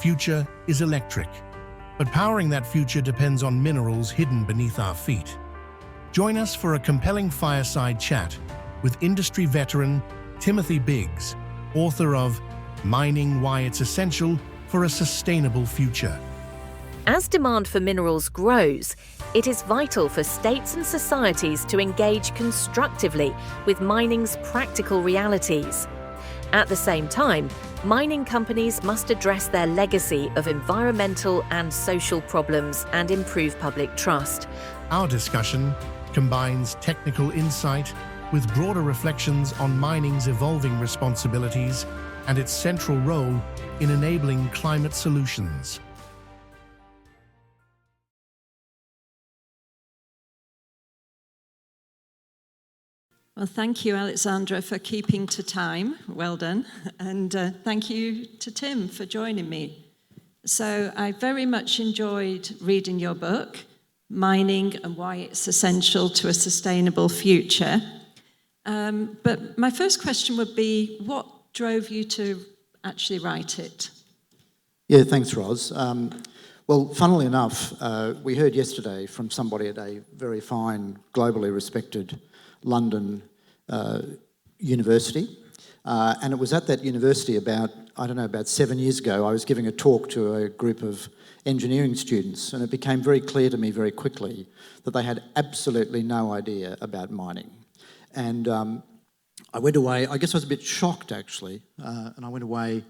future is electric, but powering that future depends on minerals hidden beneath our feet. Join us for a compelling fireside chat with industry veteran Timothy Biggs, author of Mining: Why It's Essential for a Sustainable Future. As demand for minerals grows, it is vital for states and societies to engage constructively with mining's practical realities. At the same time, mining companies must address their legacy of environmental and social problems and improve public trust. Our discussion combines technical insight with broader reflections on mining's evolving responsibilities and its central role in enabling climate solutions. Well, thank you, Alexandra, for keeping to time. Well done. And thank you to Tim for joining me. So I very much enjoyed reading your book, Mining and Why It's Essential to a Sustainable Future. But my first question would be, what drove you to actually write it? Yeah, thanks, Roz. Well, funnily enough, we heard yesterday from somebody at a very fine, globally respected London university, and it was at that university about 7 years ago. I was giving a talk to a group of engineering students, and it became very clear to me very quickly that they had absolutely no idea about mining. And I went away, I guess I was a bit shocked actually, and I went away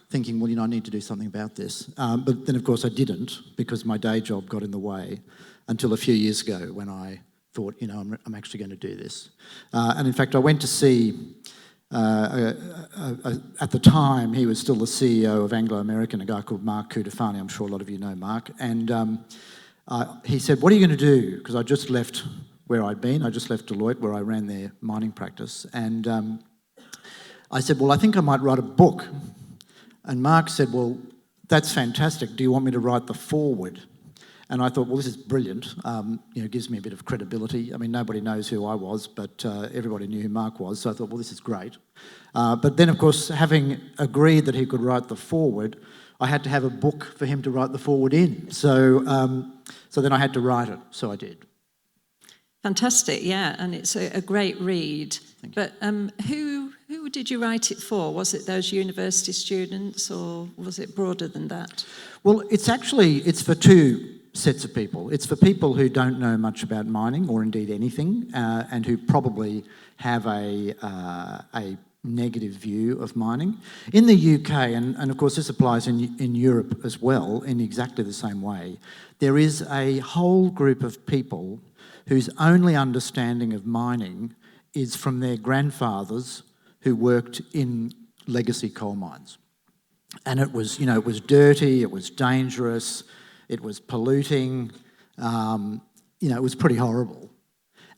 thinking, well, I need to do something about this. But then of course I didn't, because my day job got in the way until a few years ago when I thought, I'm actually going to do this. And in fact, I went to see, at the time, he was still the CEO of Anglo American, a guy called Mark Cutifani. I'm sure a lot of you know Mark. And he said, what are you going to do? Because I just left where I'd been. I just left Deloitte, where I ran their mining practice. And I said, well, I think I might write a book. And Mark said, well, that's fantastic. Do you want me to write the foreword? And I thought, well, this is brilliant. It gives me a bit of credibility. I mean, nobody knows who I was, but everybody knew who Mark was. So I thought, well, this is great. But then, of course, having agreed that he could write the foreword, I had to have a book for him to write the foreword in. So then I had to write it. So I did. Fantastic, yeah, and it's a great read. But who did you write it for? Was it those university students, or was it broader than that? Well, it's for two sets of people. It's for people who don't know much about mining, or indeed anything, and who probably have a negative view of mining. In the UK, and of course this applies in Europe as well, in exactly the same way, there is a whole group of people whose only understanding of mining is from their grandfathers who worked in legacy coal mines. And it was dirty, it was dangerous, it was polluting, it was pretty horrible.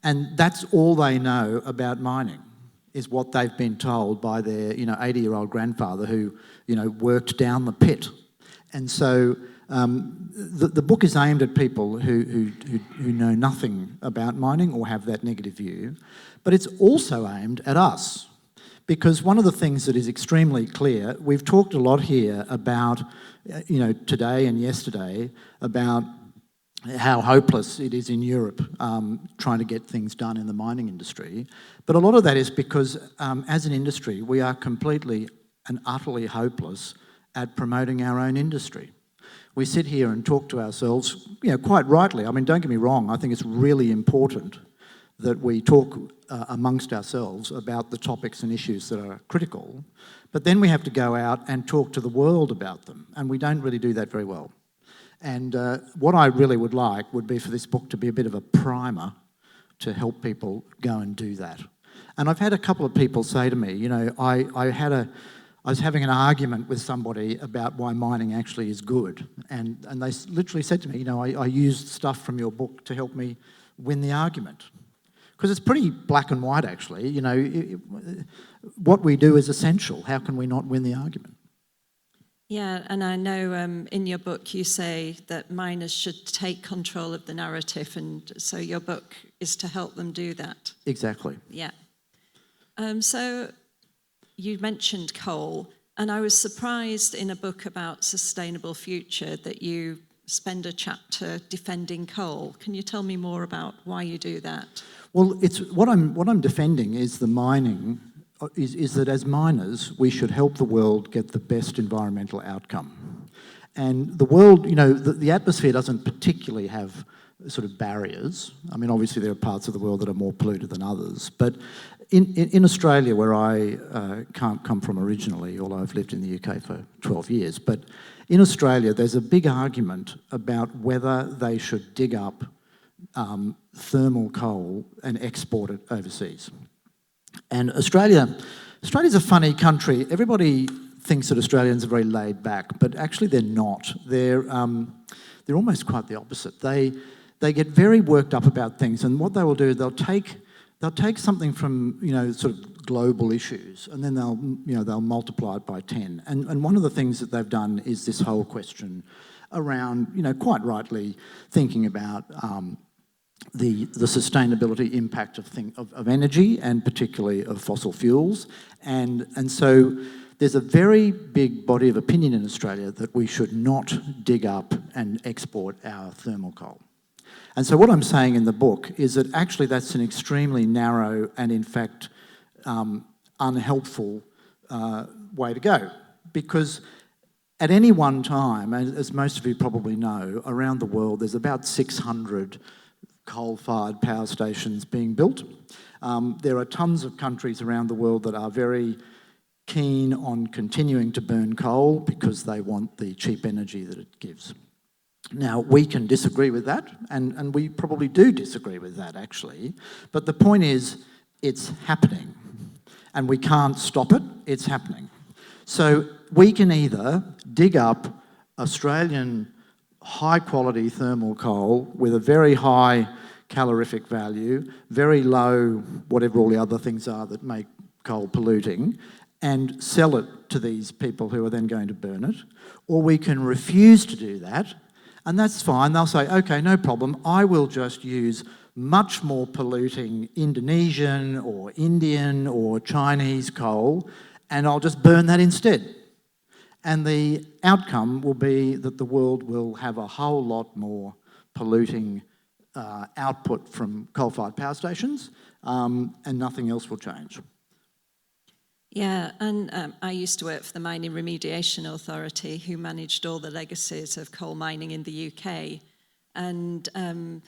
And that's all they know about mining, is what they've been told by their 80-year-old grandfather who worked down the pit. And so the book is aimed at people who know nothing about mining or have that negative view, but it's also aimed at us, because one of the things that is extremely clear, we've talked a lot here about, today and yesterday, about how hopeless it is in Europe trying to get things done in the mining industry. But a lot of that is because as an industry, we are completely and utterly hopeless at promoting our own industry. We sit here and talk to ourselves, quite rightly. I mean, don't get me wrong, I think it's really important that we talk amongst ourselves about the topics and issues that are critical, but then we have to go out and talk to the world about them, and we don't really do that very well. And what I really would like would be for this book to be a bit of a primer to help people go and do that. And I've had a couple of people say to me, I was having an argument with somebody about why mining actually is good, and they literally said to me, I used stuff from your book to help me win the argument. Because it's pretty black and white, actually. What we do is essential. How can we not win the argument? Yeah, and I know in your book you say that miners should take control of the narrative, and so your book is to help them do that. Exactly. Yeah. So you mentioned coal, And I was surprised in a book about sustainable future that you spend a chapter defending coal. Can you tell me more about why you do that? Well, it's what I'm defending is the mining, is that as miners, we should help the world get the best environmental outcome. And the world, you know, the atmosphere doesn't particularly have sort of barriers. I mean, obviously there are parts of the world that are more polluted than others, but in Australia, where I can't come from originally, although I've lived in the UK for 12 years, but in Australia, there's a big argument about whether they should dig up thermal coal and export it overseas. And Australia's a funny country. Everybody thinks that Australians are very laid back, but actually they're not. They're almost quite the opposite. They get very worked up about things, and what they will do, they'll take something from, you know, sort of global issues, and then they'll multiply it by 10. And one of the things that they've done is this whole question around, you know, quite rightly thinking about the sustainability impact of energy, and particularly of fossil fuels. And so there's a very big body of opinion in Australia that we should not dig up and export our thermal coal. And so what I'm saying in the book is that actually that's an extremely narrow and, in fact, unhelpful way to go. Because at any one time, as most of you probably know, around the world there's about 600 coal-fired power stations being built. There are tons of countries around the world that are very keen on continuing to burn coal because they want the cheap energy that it gives. Now, we can disagree with that, and we probably do disagree with that, actually. But the point is, it's happening, and we can't stop it. It's happening. So we can either dig up Australian high-quality thermal coal with a very high calorific value, very low whatever all the other things are that make coal polluting, and sell it to these people who are then going to burn it. Or we can refuse to do that, and that's fine. They'll say, okay, no problem, I will just use much more polluting Indonesian or Indian or Chinese coal, and I'll just burn that instead. And the outcome will be that the world will have a whole lot more polluting output from coal-fired power stations, and nothing else will change. Yeah, and I used to work for the Mining Remediation Authority, who managed all the legacies of coal mining in the UK. And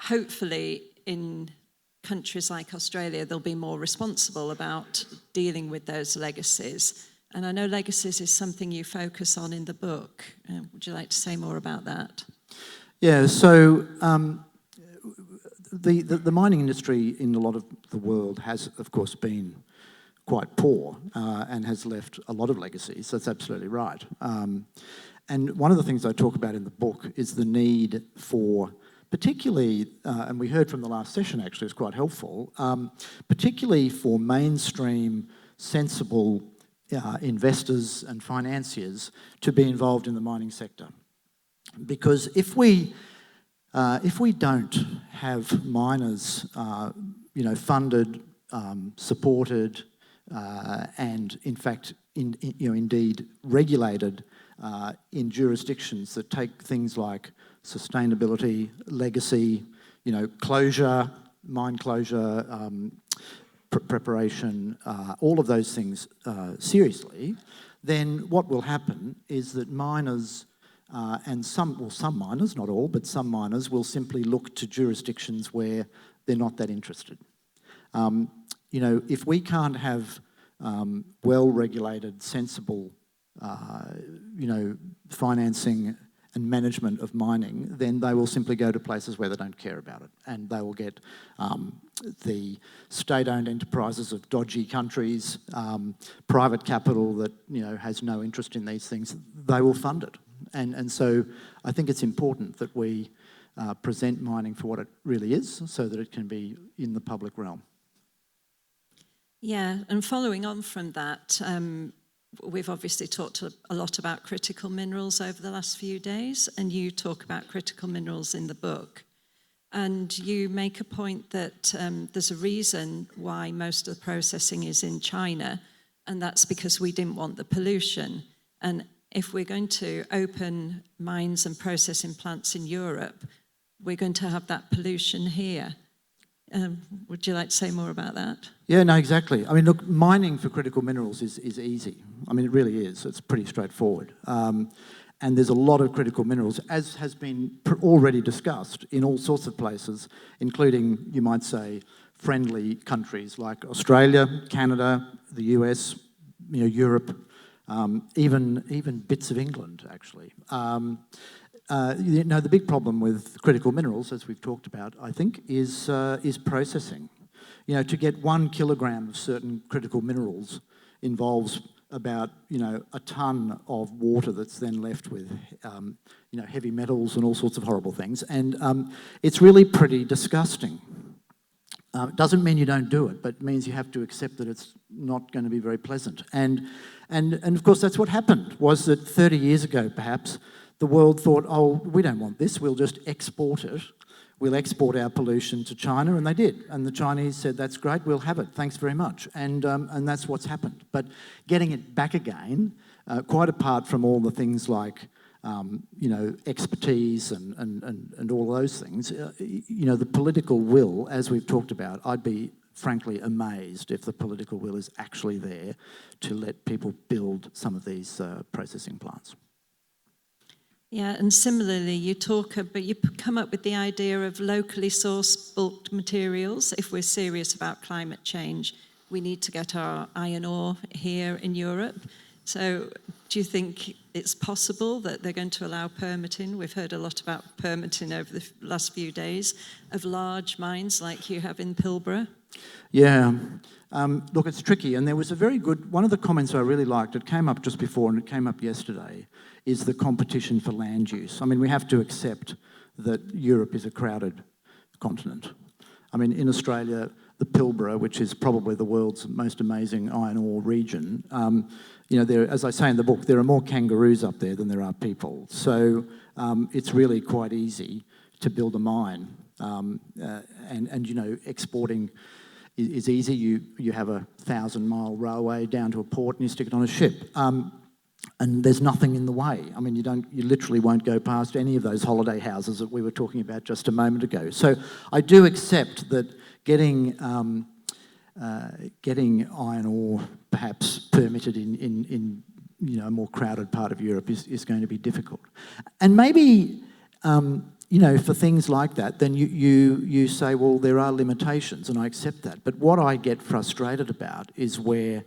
hopefully in countries like Australia, they'll be more responsible about dealing with those legacies. And I know legacies is something you focus on in the book. Would you like to say more about that? Yeah, so the mining industry in a lot of the world has, of course, been quite poor and has left a lot of legacies. That's absolutely right. And one of the things I talk about in the book is the need for, particularly, and we heard from the last session actually, it was quite helpful, particularly for mainstream, sensible investors and financiers to be involved in the mining sector. Because if we don't have miners, funded, supported, and in fact, indeed regulated in jurisdictions that take things like sustainability, legacy, closure, mine closure, preparation, all of those things seriously, then what will happen is that miners and some miners, not all, but some miners will simply look to jurisdictions where they're not that interested. If we can't have well-regulated, sensible, financing and management of mining, then they will simply go to places where they don't care about it, and they will get the state-owned enterprises of dodgy countries, private capital that has no interest in these things. They will fund it, and so I think it's important that we present mining for what it really is, so that it can be in the public realm. Yeah, and following on from that, we've obviously talked a lot about critical minerals over the last few days, and you talk about critical minerals in the book. And you make a point that there's a reason why most of the processing is in China, and that's because we didn't want the pollution. And if we're going to open mines and processing plants in Europe, we're going to have that pollution here. Would you like to say more about that? Yeah, no, exactly. I mean, look, mining for critical minerals is easy. I mean, it really is. It's pretty straightforward. And there's a lot of critical minerals, as has been already discussed, in all sorts of places, including, you might say, friendly countries like Australia, Canada, the US, Europe, even bits of England, actually. The big problem with critical minerals, as we've talked about, I think, is processing. To get 1 kilogram of certain critical minerals involves about, a ton of water that's then left with, heavy metals and all sorts of horrible things. And it's really pretty disgusting. It doesn't mean you don't do it, but it means you have to accept that it's not going to be very pleasant. And of course, that's what happened, was that 30 years ago, perhaps, the world thought, oh, we don't want this, we'll just export it. We'll export our pollution to China, and they did. And the Chinese said, that's great, we'll have it, thanks very much. And that's what's happened. But getting it back again, quite apart from all the things like, expertise and all those things, the political will, as we've talked about, I'd be frankly amazed if the political will is actually there to let people build some of these processing plants. Yeah, and similarly, you come up with the idea of locally sourced bulk materials. If we're serious about climate change, we need to get our iron ore here in Europe. So do you think it's possible that they're going to allow permitting? We've heard a lot about permitting over the last few days of large mines like you have in Pilbara. Yeah. Look, it's tricky, and there was one of the comments I really liked, it came up just before and it came up yesterday, is the competition for land use. I mean, we have to accept that Europe is a crowded continent. I mean, in Australia, the Pilbara, which is probably the world's most amazing iron ore region, as I say in the book, there are more kangaroos up there than there are people. So it's really quite easy to build a mine. Exporting is easy. You have a 1,000-mile railway down to a port and you stick it on a ship. And there's nothing in the way. I mean, you literally won't go past any of those holiday houses that we were talking about just a moment ago. So I do accept that getting iron ore perhaps permitted in a more crowded part of Europe is going to be difficult. And maybe for things like that, then you say, well, there are limitations, and I accept that. But what I get frustrated about is where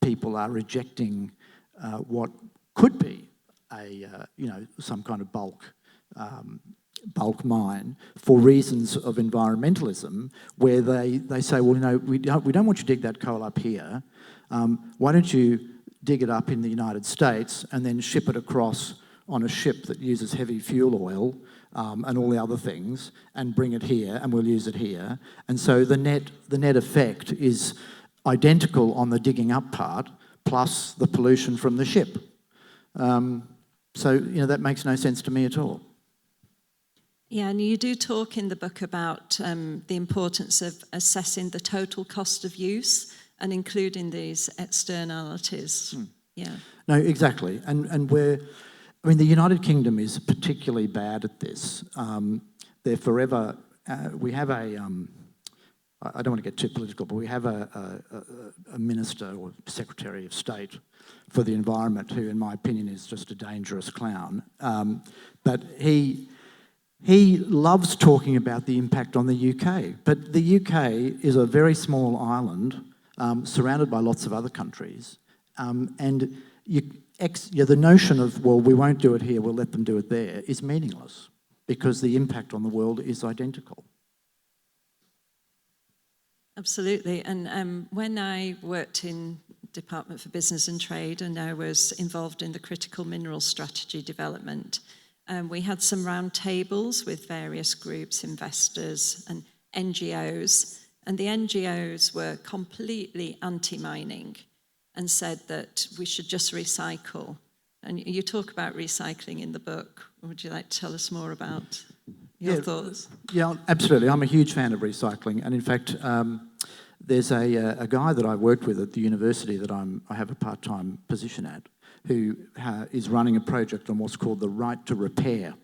people are rejecting what could be some kind of bulk mine for reasons of environmentalism, where they say, well, we don't want you to dig that coal up here. Why don't you dig it up in the United States and then ship it across on a ship that uses heavy fuel oil and all the other things, and bring it here, and we'll use it here. And so the net effect is identical on the digging up part, plus the pollution from the ship. So that makes no sense to me at all. Yeah, and you do talk in the book about the importance of assessing the total cost of use and including these externalities. Yeah. No, exactly. And the United Kingdom is particularly bad at this. They're forever. We have a. I don't want to get too political, but we have a minister or secretary of state for the environment who, in my opinion, is just a dangerous clown. But he loves talking about the impact on the UK. But the UK is a very small island surrounded by lots of other countries, and the notion of, well, we won't do it here, we'll let them do it there, is meaningless because the impact on the world is identical. Absolutely. And when I worked in Department for Business and Trade and I was involved in the critical mineral strategy development, we had some round tables with various groups, investors and NGOs, and the NGOs were completely anti-mining and said that we should just recycle. And you talk about recycling in the book. Would you like to tell us more about your thoughts? Yeah, absolutely. I'm a huge fan of recycling. And in fact, there's a guy that I worked with at the university that I have a part-time position at, who is running a project on what's called the right to repair.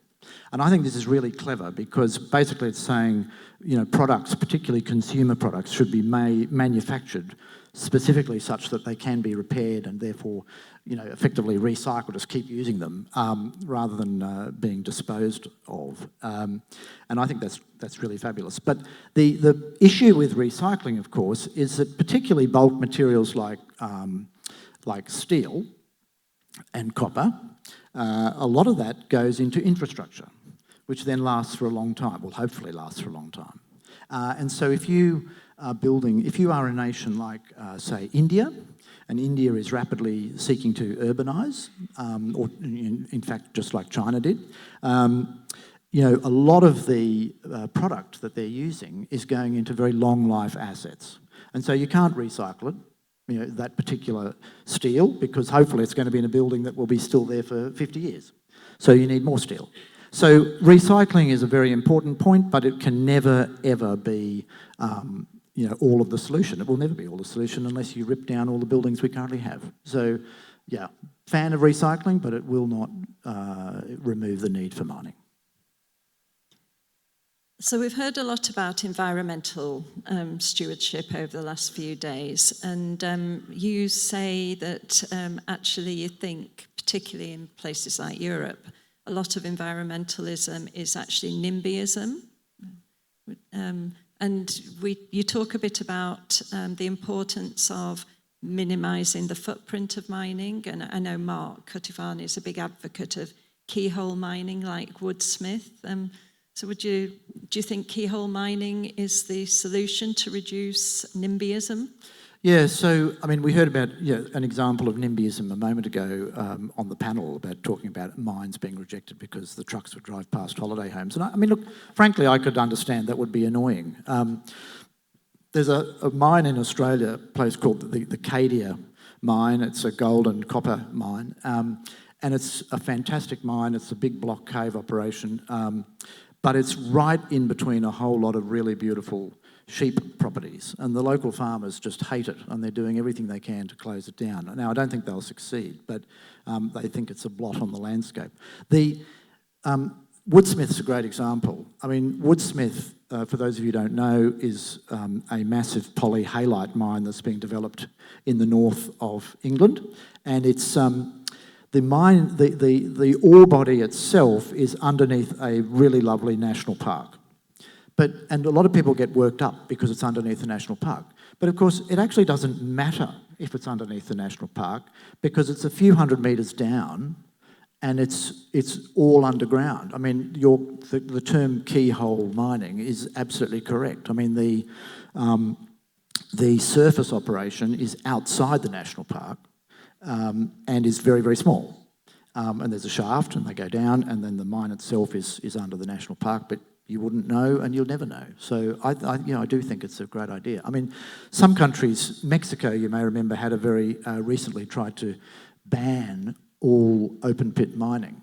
And I think this is really clever because basically it's saying, you know, products, particularly consumer products, should be manufactured specifically such that they can be repaired and therefore, you know, effectively recycled, just keep using them rather than being disposed of. And I think that's really fabulous. But the issue with recycling, of course, is that particularly bulk materials like steel and copper, a lot of that goes into infrastructure, which then lasts for a long time, well, hopefully lasts for a long time. And so if you are a nation like, say, India, and India is rapidly seeking to urbanise, or in fact, just like China did, you know, a lot of the product that they're using is going into very long life assets. And so you can't recycle it, you know, that particular steel, because hopefully it's going to be in a building that will be still there for 50 years. So you need more steel. So recycling is a very important point, but it can never, ever be, you know, all of the solution. It will never be all the solution unless you rip down all the buildings we currently have. So, yeah, fan of recycling, but it will not remove the need for mining. So we've heard a lot about environmental stewardship over the last few days, and you say that actually you think, particularly in places like Europe, a lot of environmentalism is actually NIMBYism. And you talk a bit about the importance of minimising the footprint of mining, and I know Mark Cutifani is a big advocate of keyhole mining like Woodsmith. So do you think keyhole mining is the solution to reduce NIMBYism? Yeah, so, I mean, we heard about an example of NIMBYism a moment ago on the panel about talking about mines being rejected because the trucks would drive past holiday homes. And I mean, look, frankly, I could understand that would be annoying. There's a mine in Australia, a place called the Cadia mine. It's a gold and copper mine. And it's a fantastic mine. It's a big block cave operation. But it's right in between a whole lot of really beautiful sheep properties, and the local farmers just hate it, and they're doing everything they can to close it down. Now, I don't think they'll succeed, but they think it's a blot on the landscape. Woodsmith's a great example. I mean, Woodsmith, for those of you who don't know, is a massive polyhalite mine that's being developed in the north of England, and it's the mine, the ore body itself is underneath a really lovely national park. And a lot of people get worked up because it's underneath the national park. But of course, it actually doesn't matter if it's underneath the national park because it's a few hundred metres down and it's all underground. I mean, the term keyhole mining is absolutely correct. I mean, the surface operation is outside the national park and is very, very small. And there's a shaft and they go down, and then the mine itself is under the national park, but you wouldn't know and you'll never know. So I do think it's a great idea. I mean, some countries, Mexico, you may remember, had a very recently tried to ban all open pit mining,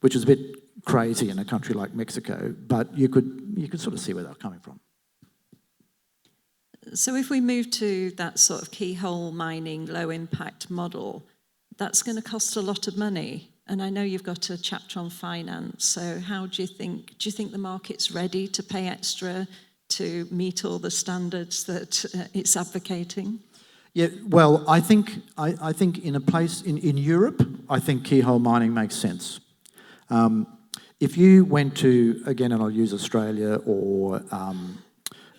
which is a bit crazy in a country like Mexico, but you could sort of see where they're coming from. So if we move to that sort of keyhole mining, low impact model, that's going to cost a lot of money. And I know you've got a chapter on finance, so how do you think the market's ready to pay extra to meet all the standards that it's advocating? Yeah, well, I think in a place in Europe, I think keyhole mining makes sense. If you went to, again, and I'll use Australia or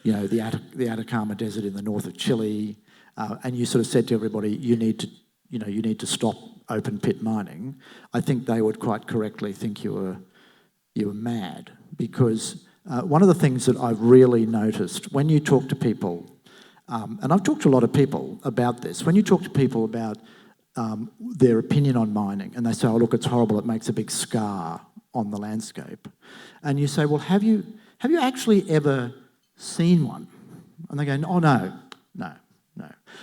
the Atacama Desert in the north of Chile, and you sort of said to everybody, you need to stop open pit mining, I think they would quite correctly think you were mad, because one of the things that I've really noticed when you talk to people, and I've talked to a lot of people about this, when you talk to people about their opinion on mining, and they say, oh look, it's horrible, it makes a big scar on the landscape, and you say, well, have you actually ever seen one? And they go, oh no.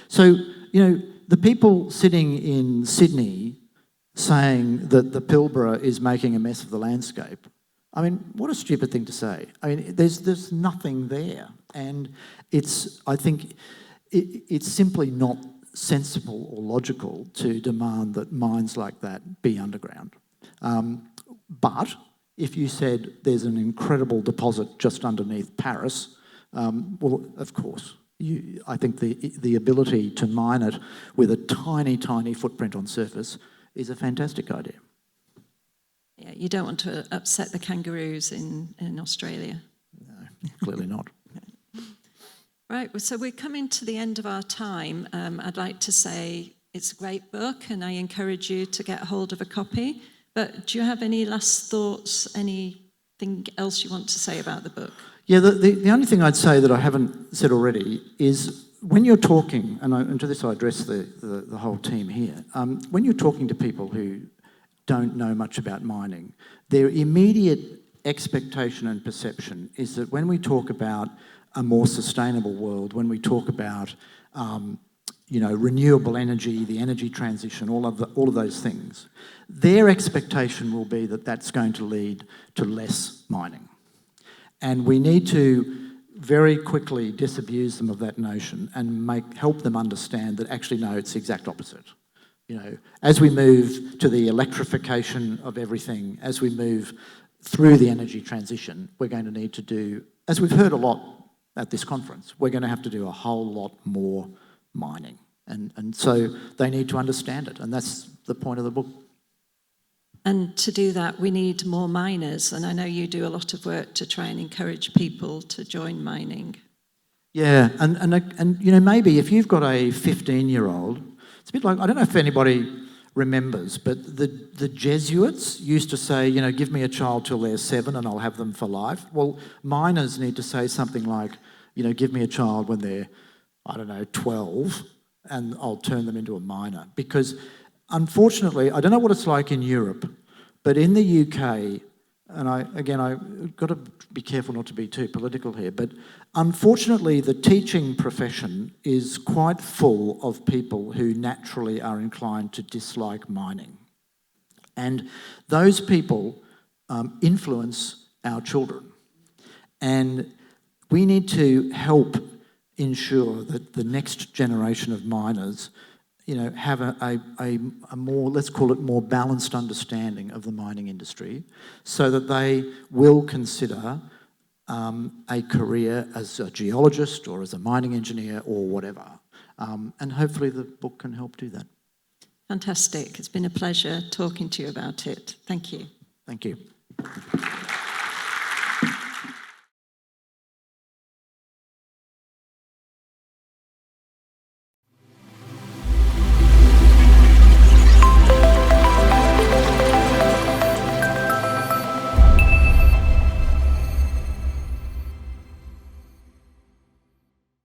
So, the people sitting in Sydney saying that the Pilbara is making a mess of the landscape, I mean, what a stupid thing to say. I mean, there's nothing there. And I think it's simply not sensible or logical to demand that mines like that be underground. But if you said there's an incredible deposit just underneath Paris, well, of course, I think the ability to mine it with a tiny, tiny footprint on surface is a fantastic idea. Yeah, you don't want to upset the kangaroos in Australia. No, clearly not. Right, so we're coming to the end of our time. I'd like to say it's a great book and I encourage you to get hold of a copy. But do you have any last thoughts, anything else you want to say about the book? Yeah, the only thing I'd say that I haven't said already is when you're talking, and to this I address the whole team here, when you're talking to people who don't know much about mining, their immediate expectation and perception is that when we talk about a more sustainable world, when we talk about renewable energy, the energy transition, all of those things, their expectation will be that that's going to lead to less mining. And we need to very quickly disabuse them of that notion and help them understand that actually, no, it's the exact opposite. As we move to the electrification of everything, as we move through the energy transition, we're going to need to do, as we've heard a lot at this conference, we're going to have to do a whole lot more mining. And so they need to understand it, and that's the point of the book. And to do that, we need more miners, and I know you do a lot of work to try and encourage people to join mining. Yeah, and maybe if you've got a 15-year-old, it's a bit like, I don't know if anybody remembers, but the Jesuits used to say, give me a child till they're 7 and I'll have them for life. Well, miners need to say something like, give me a child when they're, 12, and I'll turn them into a miner. Because unfortunately, I don't know what it's like in Europe, but in the UK, and I've got to be careful not to be too political here, but unfortunately the teaching profession is quite full of people who naturally are inclined to dislike mining. And those people influence our children. And we need to help ensure that the next generation of miners have a more, let's call it more balanced understanding of the mining industry so that they will consider a career as a geologist or as a mining engineer or whatever. And hopefully the book can help do that. Fantastic. It's been a pleasure talking to you about it. Thank you. Thank you.